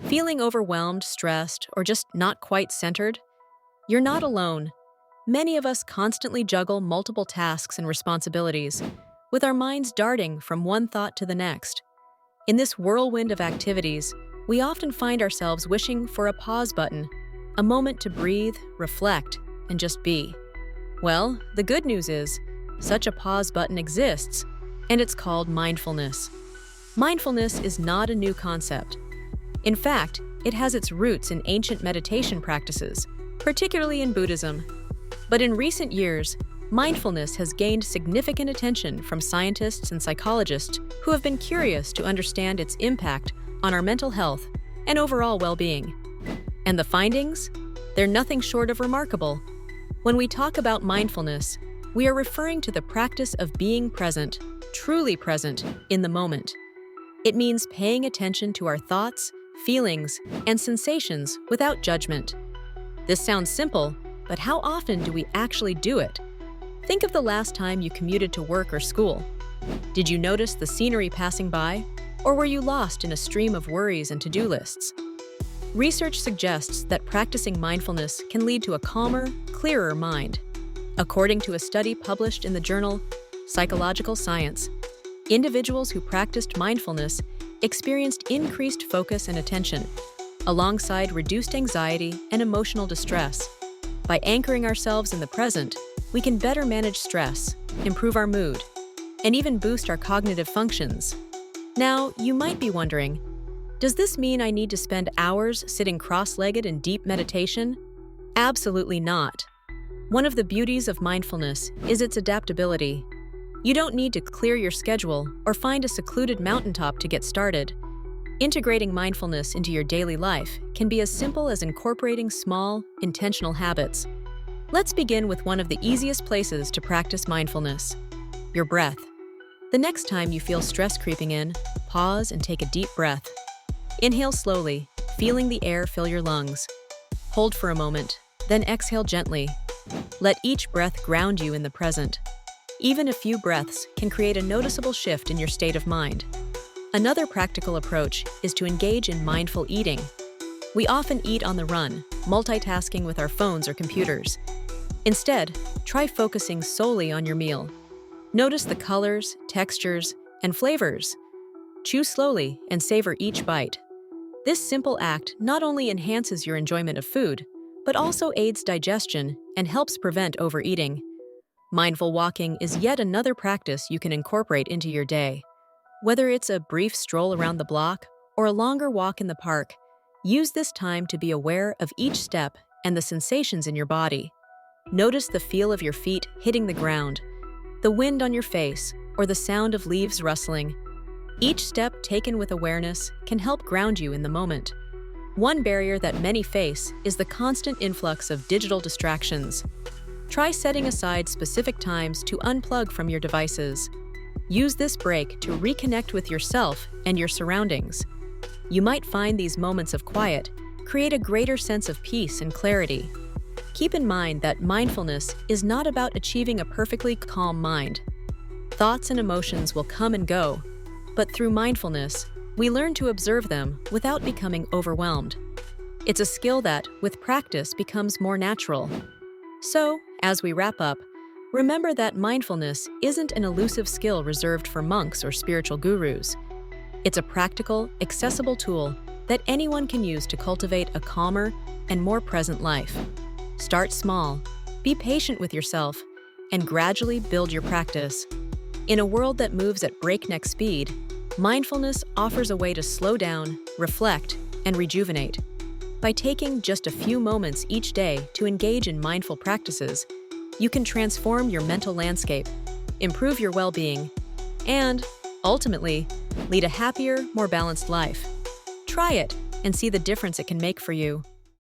Feeling overwhelmed, stressed, or just not quite centered? You're not alone. Many of us constantly juggle multiple tasks and responsibilities, with our minds darting from one thought to the next. In this whirlwind of activities, we often find ourselves wishing for a pause button, a moment to breathe, reflect, and just be. Well, the good news is, such a pause button exists, and it's called mindfulness. Mindfulness is not a new concept. In fact, it has its roots in ancient meditation practices, particularly in Buddhism. But in recent years, mindfulness has gained significant attention from scientists and psychologists who have been curious to understand its impact on our mental health and overall well-being. And the findings? They're nothing short of remarkable. When we talk about mindfulness, we are referring to the practice of being present, truly present, in the moment. It means paying attention to our thoughts, feelings, and sensations without judgment. This sounds simple, but how often do we actually do it? Think of the last time you commuted to work or school. Did you notice the scenery passing by, or were you lost in a stream of worries and to-do lists? Research suggests that practicing mindfulness can lead to a calmer, clearer mind. According to a study published in the journal Psychological Science, individuals who practiced mindfulness experienced increased focus and attention, alongside reduced anxiety and emotional distress. By anchoring ourselves in the present, we can better manage stress, improve our mood, and even boost our cognitive functions. Now, you might be wondering, does this mean I need to spend hours sitting cross-legged in deep meditation? Absolutely not. One of the beauties of mindfulness is its adaptability. You don't need to clear your schedule or find a secluded mountaintop to get started. Integrating mindfulness into your daily life can be as simple as incorporating small, intentional habits. Let's begin with one of the easiest places to practice mindfulness: your breath. The next time you feel stress creeping in, pause and take a deep breath. Inhale slowly, feeling the air fill your lungs. Hold for a moment, then exhale gently. Let each breath ground you in the present. Even a few breaths can create a noticeable shift in your state of mind. Another practical approach is to engage in mindful eating. We often eat on the run, multitasking with our phones or computers. Instead, try focusing solely on your meal. Notice the colors, textures, and flavors. Chew slowly and savor each bite. This simple act not only enhances your enjoyment of food, but also aids digestion and helps prevent overeating. Mindful walking is yet another practice you can incorporate into your day. Whether it's a brief stroll around the block or a longer walk in the park, use this time to be aware of each step and the sensations in your body. Notice the feel of your feet hitting the ground, the wind on your face, or the sound of leaves rustling. Each step taken with awareness can help ground you in the moment. One barrier that many face is the constant influx of digital distractions. Try setting aside specific times to unplug from your devices. Use this break to reconnect with yourself and your surroundings. You might find these moments of quiet create a greater sense of peace and clarity. Keep in mind that mindfulness is not about achieving a perfectly calm mind. Thoughts and emotions will come and go, but through mindfulness, we learn to observe them without becoming overwhelmed. It's a skill that, with practice, becomes more natural. So, as we wrap up, remember that mindfulness isn't an elusive skill reserved for monks or spiritual gurus. It's a practical, accessible tool that anyone can use to cultivate a calmer and more present life. Start small, be patient with yourself, and gradually build your practice. In a world that moves at breakneck speed, mindfulness offers a way to slow down, reflect, and rejuvenate. By taking just a few moments each day to engage in mindful practices, you can transform your mental landscape, improve your well-being, and, ultimately, lead a happier, more balanced life. Try it and see the difference it can make for you.